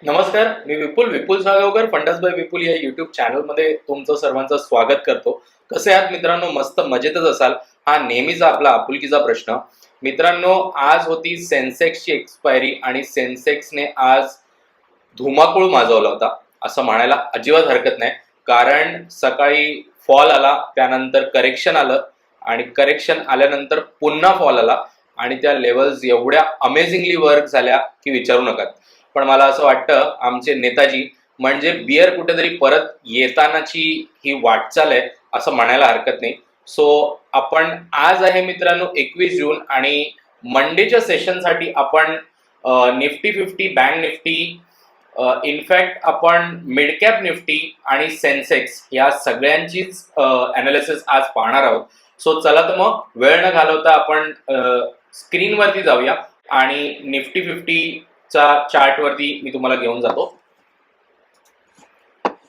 नमस्कार, मी विपुल Salgaonkar fundas bye विपुल या YouTube चॅनलमध्ये तुमचं सर्वांचं स्वागत करतो. कसे आहात मित्रांनो? मस्त मजेतच असाल. हा नेहमीचा आपला आपुलकीचा प्रश्न. मित्रांनो, आज होती सेन्सेक्सची एक्सपायरी आणि सेन्सेक्सने आज धुमाकूळ माजवला होता असं म्हणायला अजिबात हरकत नाही. कारण सकाळी फॉल आला, त्यानंतर करेक्शन आलं आणि करेक्शन आल्यानंतर पुन्हा फॉल आला आणि त्या लेवल्स एवढ्या अमेझिंगली वर्क झाल्या की विचारू नका. पण मला असं वाटतं आमचे नेताजी म्हणजे बियर कुठेतरी परत येतानाची ही वाटचाल आहे असं म्हणायला हरकत नाही. सो आपण आज आहे मित्रांनो 21 जून आणि मंडेच्या सेशनसाठी आपण निफ्टी 50, बँक निफ्टी, इनफॅक्ट आपण मिड कॅप निफ्टी आणि सेन्सेक्स या सगळ्यांचीच अनालिसिस आज पाहणार आहोत. सो चला तर मग वेळ न घालवता आपण स्क्रीनवरती जाऊया आणि निफ्टी 50 चा चार्ट वरती मी तुम्हाला घेऊन जातो.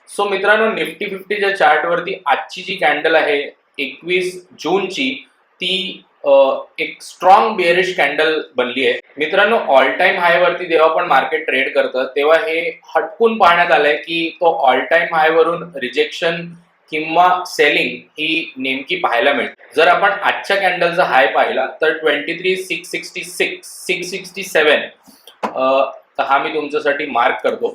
सो मित्रांनो, निफ्टी 50च्या चार्ट वरती आजची जी कॅन्डल आहे 21 जूनची ती एक स्ट्रॉंग बेअरिश कॅन्डल बनली आहे. मित्रांनो, ऑल टाइम हाय वरती जेव्हा पण मार्केट ट्रेड करतं तेव्हा हे हटकून पाहण्यात आलंय की तो ऑल टाइम हाय वरून रिजेक्शन किंवा सेलिंग ही नेमकी पाहायला मिळते. जर आपण आजच्या कॅन्डलचा हाय पाहिला तर 23,667 तर हा मी तुमच्यासाठी मार्क करतो.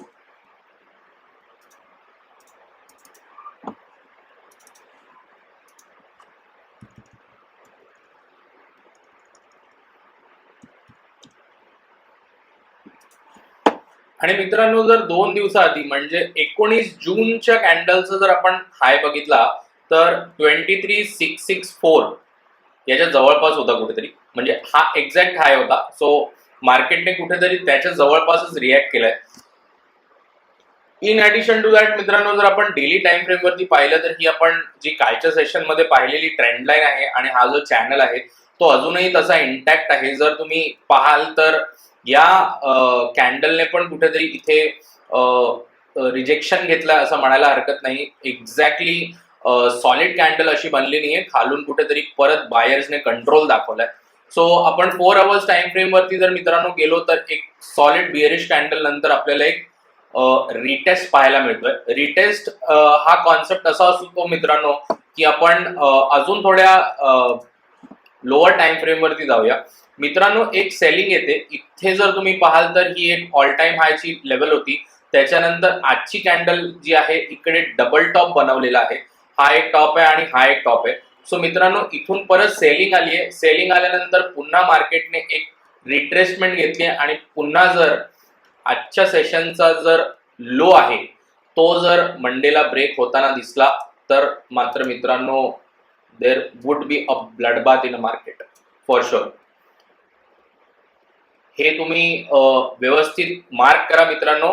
आणि मित्रांनो, जर 2 दिवसाआधी म्हणजे 19 जूनच्या कॅन्डलचा जर आपण हाय बघितला तर 23,664 याच्या जवळपास होता कुठेतरी, म्हणजे हा एक्झॅक्ट हाय होता. सो मार्केटने कुठेतरी त्याच्या जवळपासच रिॲक्ट केलाय. इन ऍडिशन टू दॅट मित्रांनो, जर आपण डेली टाइम फ्रेम वरती पाहिलं तर ही आपण जी कालच्या सेशन मध्ये पाहिलेली ट्रेंड लाईन आहे आणि हा जो चॅनल आहे तो अजूनही तसा इंटॅक्ट आहे. जर तुम्ही पाहाल तर या कॅन्डलने पण कुठेतरी इथे रिजेक्शन घेतलं असं म्हणायला हरकत नाही. एक्झॅक्टली सॉलिड कॅन्डल अशी बनली नाहीये, खालून कुठेतरी परत बायर्सने कंट्रोल दाखवलाय. सो आपण 4 आवर्स टाइम फ्रेम वरती जर मित्रांनो गेलो तर एक सॉलिड बिअरिश कॅन्डल नंतर आपल्याला एक रिटेस्ट पाहायला मिळतोय. रिटेस्ट हा कॉन्सेप्ट असा असतो मित्रांनो की आपण अजून थोड्या लोअर टाइम फ्रेम वरती जाऊया. मित्रांनो, एक सेलिंग येते इथे. जर तुम्ही पाहाल तर ही एक ऑल टाइम हायची लेवल होती. त्याच्यानंतर आजची कॅन्डल जी आहे इकडे डबल टॉप बनवलेला आहे. हा एक टॉप आहे आणि हा एक टॉप आहे. सो मित्रांनो, इथून परत सेलिंग आली आहे. सेलिंग आल्यानंतर पुन्हा मार्केटने एक रिट्रेसमेंट घेतली आणि पुन्हा जर आजच्या सेशनचा जर लो आहे तो जर मंडेला ब्रेक होताना दिसला तर मात्र मित्रांनो there would be a bloodbath in a market for sure. हे तुम्ही व्यवस्थित मार्क करा मित्रांनो.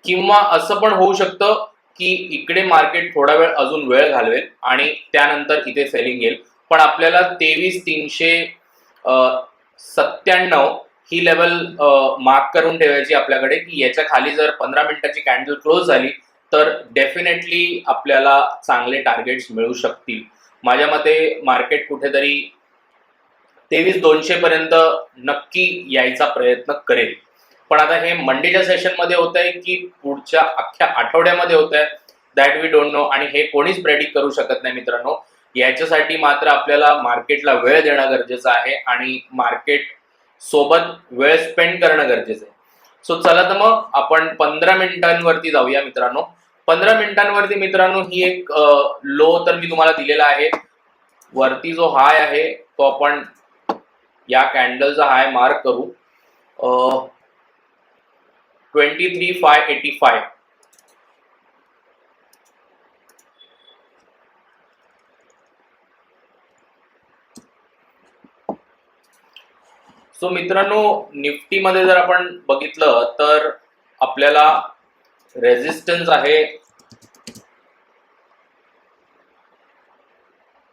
किंवा असं पण होऊ शकतं की इकडे मार्केट थोडा वेळ अजून वेळ घालवेल आणि त्यानंतर इथे सेलिंग येईल. पण आपल्याला 23,397 ही लेवल मार्क करून ठेवायची आपल्याकडे की याच्या खाली जर 15 मिनिटाची कॅन्डल क्लोज झाली तर डेफिनेटली आपल्याला चांगले टार्गेट्स मिळू शकतील. माझ्या मते मार्केट कुठेतरी 23,200 पर्यंत नक्की यायचा प्रयत्न करेल. पण आता हे मंडेच्या सेशन मध्ये होत आहे की पुढच्या अख्ख्या आठवड्यामध्ये होत आहे दॅट वी डोंट नो, आणि हे कोणीच प्रेडिक्ट करू शकत नाही मित्रांनो. याच्यासाठी मात्र आपल्याला मार्केटला वेळ देणं गरजेचं आहे आणि मार्केट सोबत वेळ स्पेंड करणं गरजेचं आहे. सो चला तर मग आपण 15 मिनिटांवरती जाऊया मित्रांनो. 15 मिनिटांवरती मित्रांनो ही एक लो तर मी तुम्हाला दिलेला आहे. वरती जो हाय आहे तो आपण या कॅन्डलचा हाय मार्क करू 23,585. सो मित्रांनो, निफ्टीमध्ये जर आपण बघितलं तर आपल्याला रेजिस्टन्स आहे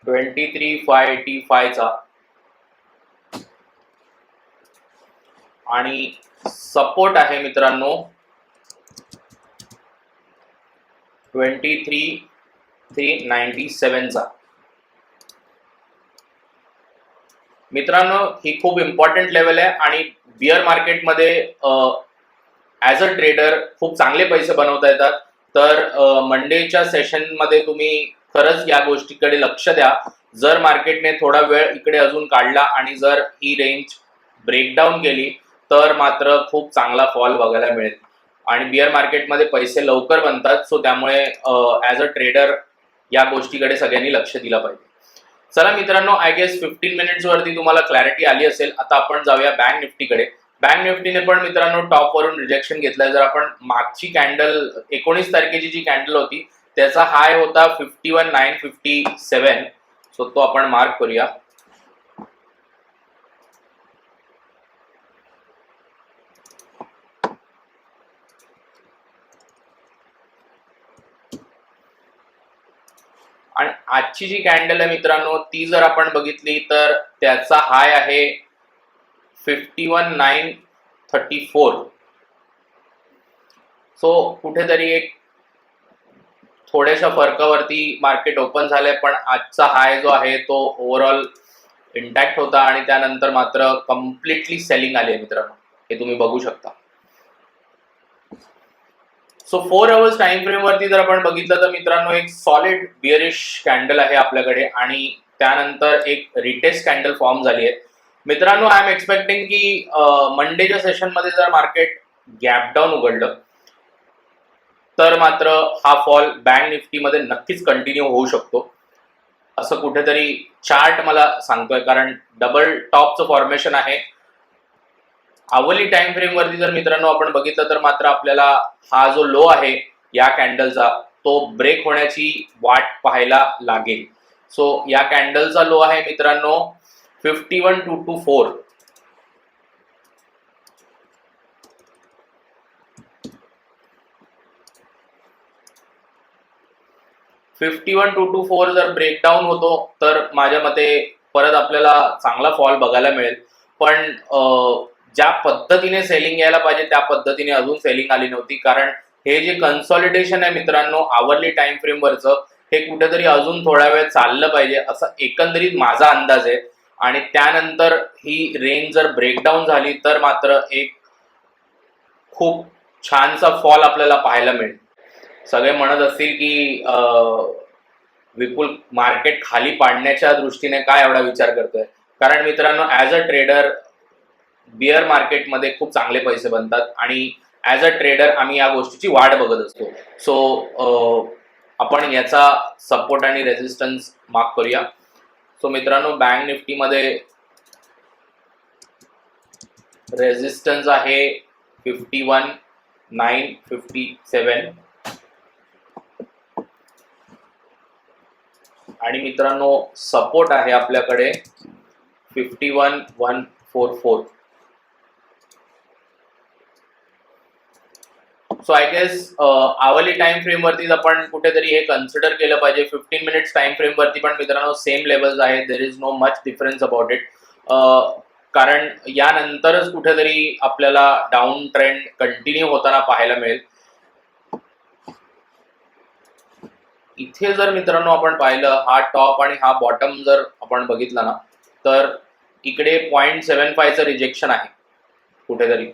23,585 चा आणि सपोर्ट आहे मित्रांनो 23,397 चा. मित्रांनो, ही खूप इम्पॉर्टंट लेवल आहे आणि बिअर मार्केटमध्ये ॲज अ ट्रेडर खूप चांगले पैसे बनवता येतात. तर मंडेच्या सेशनमध्ये तुम्ही खरंच या गोष्टीकडे लक्ष द्या. जर मार्केटने थोडा वेळ इकडे अजून काढला आणि जर ही रेंज ब्रेकडाऊन केली तर मात्र खूप चांगला फॉल बघायला मिळेल आणि बिअर मार्केटमध्ये पैसे लवकर बनतात. सो त्यामुळे ॲज अ ट्रेडर या गोष्टीकडे सगळ्यांनी लक्ष दिलं पाहिजे. चला मित्रांनो, आय गेस 15 मिनिट्स वरती तुम्हाला क्लॅरिटी आली असेल. आता आपण जाऊया बँक निफ्टीकडे. बँक निफ्टीने पण मित्रांनो टॉप वरून रिजेक्शन घेतलंय. जर आपण मागची कॅन्डल 19 तारखेची जी कॅन्डल होती त्याचा हाय होता 51,957. सो तो आपण मार्क करूया. आणि आजची जी कॅन्डल आहे मित्रांनो ती जर आपण बघितली तर त्याचा हाय आहे 51,934. सो कुठेतरी एक थोड्याशा फरकावरती मार्केट ओपन झालंय, पण आजचा हाय जो आहे तो ओव्हरऑल इंटॅक्ट होता आणि त्यानंतर मात्र कम्प्लिटली सेलिंग आली आहे मित्रांनो, हे तुम्ही बघू शकता. सो 4 आवर्स टाइम फ्रेम वरती जर आपण बघितलं तर मित्रांनो एक सॉलिड बिअरिश कॅन्डल आहे आपल्याकडे आणि त्यानंतर एक रिटेस्ट कॅन्डल फॉर्म झाली आहे मित्रांनो. आय एम एक्सपेक्टिंग की मंडेच्या सेशन मध्ये जर मार्केट गॅप डाऊन उघडलं तर मात्र हा फॉल बँक निफ्टीमध्ये नक्कीच कंटिन्यू होऊ शकतो असं कुठेतरी चार्ट मला सांगतोय, कारण डबल टॉपचं फॉर्मेशन आहे. आवली टाइम फ्रेम वरती जर मित्रांनो आपण बघितलं तर मात्र आपल्याला हा जो लो आहे या कॅन्डलचा तो ब्रेक होण्याची वाट पाहायला लागेल. सो या कॅन्डलचा लो आहे मित्रांनो 51,224. 51,224 जर ब्रेकडाऊन होतो तर माझ्या मते परत आपल्याला चांगला फॉल बघायला मिळेल. पण ज्या पद्धतीने सेलिंग यायला पाहिजे त्या पद्धतीने अजून सेलिंग आली नव्हती, कारण हे जे कन्सॉलिडेशन आहे मित्रांनो आवरली टाइम फ्रेम वरचं हे कुठेतरी अजून थोडा वेळ चाललं पाहिजे असं एकंदरीत माझा अंदाज आहे. आणि त्यानंतर ही रेंज जर ब्रेकडाऊन झाली तर मात्र एक खूप छानसा फॉल आपल्याला पाहायला मिळेल. सगळे म्हणत असतील की विपुल मार्केट खाली पाडण्याच्या दृष्टीने काय एवढा विचार करतोय, कारण मित्रांनो ॲज अ ट्रेडर बिअर मार्केटमध्ये खूप चांगले पैसे बनतात आणि ॲज अ ट्रेडर आम्ही या गोष्टीची वाट बघत असतो. सो आपण याचा सपोर्ट आणि रेजिस्टन्स मार्क करूया. सो मित्रांनो बँक निफ्टीमध्ये रेजिस्टन्स आहे 51,957 आणि मित्रांनो सपोर्ट आहे आपल्याकडे 51,144. So I guess hourly time frame वरती आपण कुठेतरी हे कन्सिडर केलं पाहिजे. 15 मिनिट्स टाइम फ्रेम वरती पण मित्रांनो सेम लेवल्स आहेत. There is no much difference about it, कारण यानंतरच कुठेतरी आपल्याला डाऊन ट्रेंड कंटिन्यू होताना पाहायला मिळेल. इथे जर मित्रांनो आपण पाहिलं हा टॉप आणि हा बॉटम जर आपण बघितला ना तर इकडे 0.75चं रिजेक्शन आहे कुठेतरी,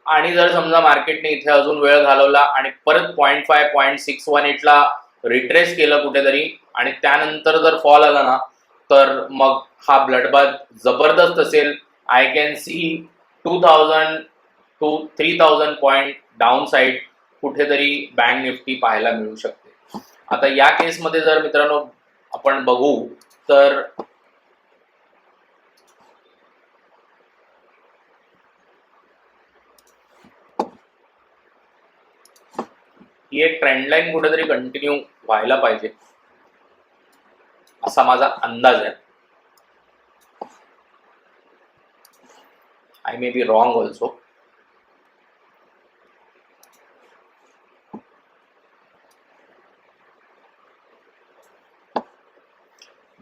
आणि जर समजा मार्केटने इथे अजून वेळ घालवला आणि परत 0.5 0.618ला रिट्रेस केलं कुठेतरी आणि त्यानंतर जर फॉल आला ना तर मग हा ब्लडबाथ जबरदस्त असेल. I can see 2,000 to 3,000 point down side कुठेतरी बँक निफ्टी पाहायला मिळू शकते. आता या केसमध्ये जर मित्रांनो आपण बघू तर ही एक ट्रेंड लाईन कुठेतरी कंटिन्यू व्हायला पाहिजे असा माझा अंदाज आहे. I may be wrong also.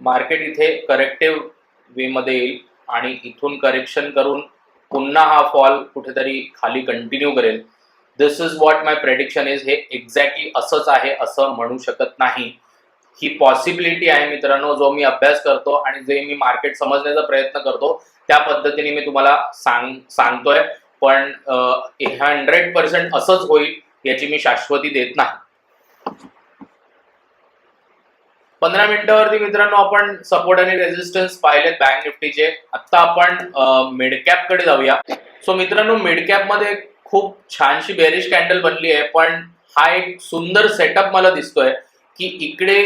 Market इथे करेक्टिव्ह वे मध्ये येईल आणि इथून करेक्शन करून पुन्हा हा फॉल कुठेतरी खाली कंटिन्यू करेल. This is what my prediction is. हे एक्झॅक्टली असंच आहे असं म्हणू शकत नाही. ही पॉसिबिलिटी आहे मित्रांनो. जो मी अभ्यास करतो आणि जे मी मार्केट समजण्याचा प्रयत्न करतो त्या पद्धतीने मी तुम्हाला सांगतोय. पण 100% असंच होईल याची मी शाश्वती देत नाही. 15 मिनिटावरती मित्रांनो आपण सपोर्ट आणि रेजिस्टन्स पाहिलेत बँक निफ्टीचे. आता आपण मिड कॅप कडे जाऊया. सो मित्रांनो, मिड कॅप मध्ये खूप छानशी बेरिश कॅन्डल बनली आहे, पण हा एक सुंदर सेटअप मला दिसतोय की इकडे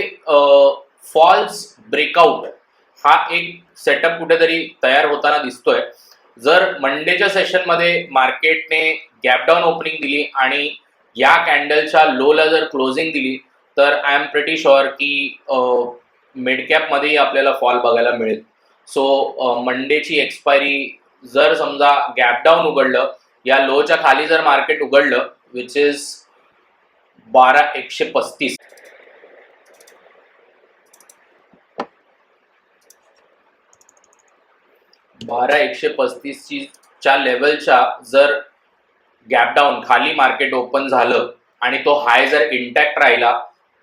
फॉल्स ब्रेकआउट हा एक सेटअप कुठेतरी तयार होताना दिसतोय. जर मंडेच्या सेशन मध्ये मार्केटने गॅप डाऊन ओपनिंग दिली आणि या कॅन्डलच्या लोला जर क्लोजिंग दिली तर आय एम प्रिटी शुअर की मिड कॅप मध्येही आपल्याला फॉल बघायला मिळेल. सो मंडेची एक्सपायरी जर समजा गॅप डाऊन उघडलं, या लोच्या खाली जर मार्केट उघडलं विच इज 12,135, च्या लेवलच्या जर गॅप डाऊन खाली मार्केट ओपन झालं आणि तो हाय जर इंटॅक्ट राहिला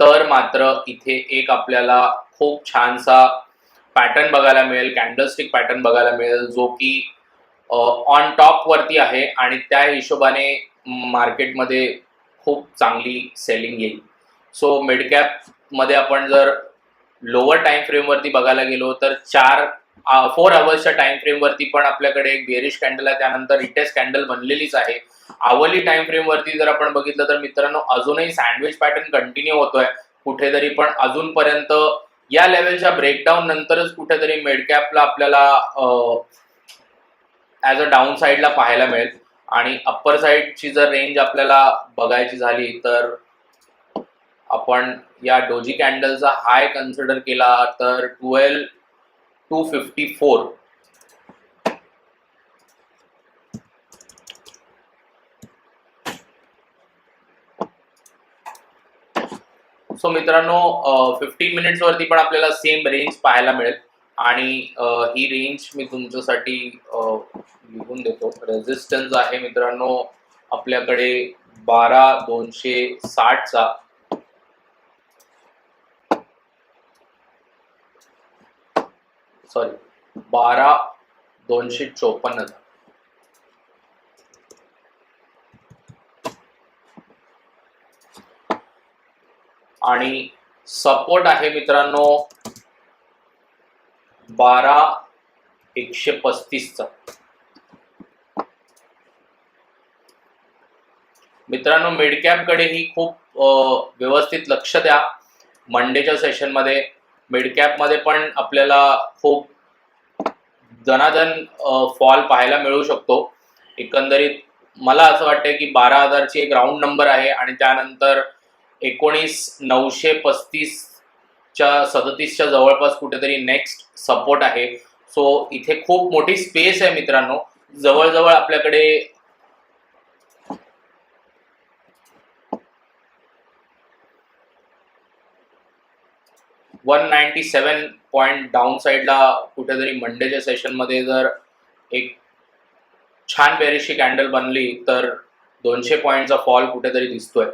तर मात्र इथे एक आपल्याला खूप छानसा पॅटर्न बघायला मिळेल, कॅन्डलस्टिक पॅटर्न बघायला मिळेल, जो की ऑन टॉप वरती आहे आणि त्या हिशोबाने मार्केटमध्ये खूप चांगली सेलिंग येईल. सो मिड कॅप मध्ये आपण जर लोअर टाइम फ्रेम वरती बघायला गेलो तर 4 आवर्सच्या टाइम फ्रेम वरती पण आपल्याकडे एक बेरिश कॅन्डल आहे, त्यानंतर रिटेस्ट कॅन्डल बनलेलीच आहे. आवली टाइम फ्रेम वरती जर आपण बघितलं तर मित्रांनो अजूनही सँडविच पॅटर्न कंटिन्यू होतोय कुठेतरी, पण अजूनपर्यंत या लेवलच्या ब्रेकडाऊन नंतरच कुठेतरी मिड कॅपला आपल्याला ॲज अ डाऊन साईडला पाहायला मिळेल. आणि अप्पर साईडची जर रेंज आपल्याला बघायची झाली तर आपण या डोजी कॅन्डलचा हाय कन्सिडर केला तर 12,254. सो मित्रांनो 15 मिनिट्स वरती पण आपल्याला सेम रेंज पाहायला मिळेल आणि ही रेंज मी तुमच्यासाठी लिहून देतो. रेजिस्टन्स आहे मित्रांनो आपल्याकडे 12,260चा, सॉरी 12,254. आणि सपोर्ट आहे मित्रांनो 12,135चा. मित्रांनो मिड कॅप कडेही खूप व्यवस्थित लक्ष द्या. मंडेच्या सेशन मध्ये मिड कॅप मध्ये पण आपल्याला खूप दनादन फॉल पाहायला मिळू शकतो. एकंदरीत मला असं वाटतं की 12,000ची एक राऊंड नंबर आहे आणि त्यानंतर 19,935च्या 37च्या जवळपास कुठेतरी नेक्स्ट सपोर्ट आहे. सो इथे खूप मोठी स्पेस आहे मित्रांनो. जवळजवळ आपल्याकडे 197 पॉईंट डाऊन साईडला कुठेतरी मंडेच्या सेशन मध्ये जर एक छान बेरिशची कॅन्डल बनली तर 200 पॉईंटचा फॉल कुठेतरी दिसतोय.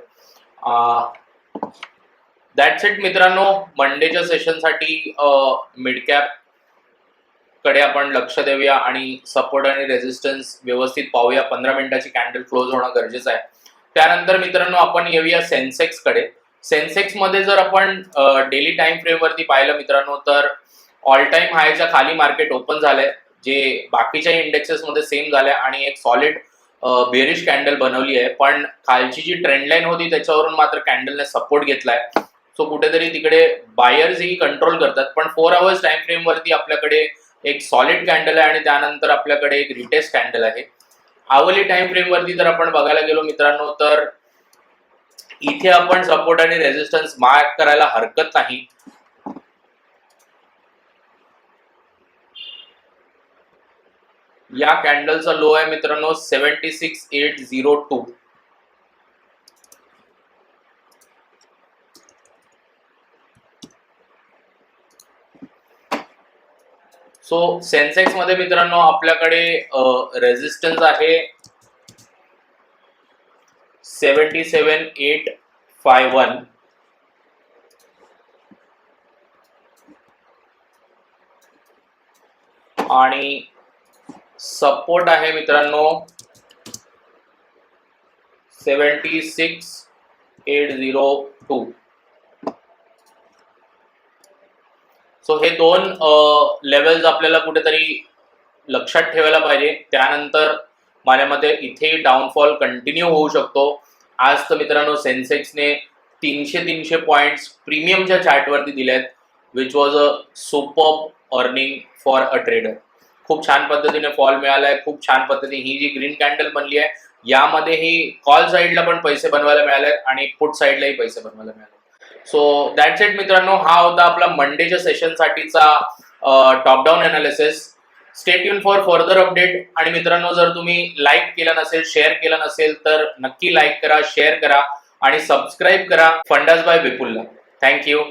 दॅट्स इट मित्रांनो. मंडेच्या सेशनसाठी मिड कॅप कडे आपण लक्ष देऊया आणि सपोर्ट आणि रेजिस्टन्स व्यवस्थित पाहूया. 15 मिनिटाची कॅन्डल क्लोज होणं गरजेचं आहे. त्यानंतर मित्रांनो आपण येऊया सेन्सेक्स कडे. सेन्सेक्स मध्ये जर आपण डेली टाइम फ्रेम वरती पाहिलं मित्रांनो तर ऑल टाइम हायच्या खाली मार्केट ओपन झालंय, जे बाकीच्या इंडेक्सेस मध्ये सेम झालंय आणि एक सॉलिड बेरिश कॅन्डल बनवली आहे. पण खालची जी ट्रेंड लाईन होती त्याच्यावरून मात्र कॅन्डलने सपोर्ट घेतलाय. सो कुठेतरी तिकडे बायर्सही कंट्रोल करतात. पण 4 आवर्स टाइम फ्रेम वरती आपल्याकडे एक सॉलिड कॅन्डल आहे आणि त्यानंतर आपल्याकडे एक रिटेस्ट कॅन्डल आहे. आवली टाइम फ्रेम वरती जर आपण बघायला गेलो मित्रांनो तर इथे आपण सपोर्ट आणि रेजिस्टन्स मार्क करायला हरकत नाही. या कॅन्डलचा लो आहे मित्रांनो 76,802. सो सेन्सेक्स मध्ये मित्रांनो आपल्याकडे रेजिस्टन्स आहे 77,851 आणि सपोर्ट आहे मित्रांनो 76,802. सो हे दोन लेवल्स आपल्याला कुठेतरी लक्षात ठेवायला पाहिजे. त्यानंतर माझ्या मते इथे डाऊनफॉल कंटिन्यू होऊ शकतो. आज तर मित्रांनो सेन्सेक्सने 300 पॉइंट्स प्रीमियमच्या चार्टवरती दिलेत, which was a superb earning for a trader. खूप छान पद्धतीने फॉल मिळालाय. खूप छान पद्धतीने ही जी ग्रीन कॅन्डल बनली आहे यामध्ये ही कॉल साईडला पण पैसे बनवायला मिळालेत आणि पुट साईडलाही पैसे बनवायला मिळाले. सो दॅट्स इट मित्रांनो. हा होता आपला मंडेच्या सेशनसाठीचा top down analysis. Stay tune for further update. आणि मित्रांनो जर तुम्ही लाईक केलं नसेल, शेअर केलं नसेल तर नक्की लाईक करा, शेअर करा आणि सबस्क्राईब करा फंडाज बाय विपुलला. थँक्यू.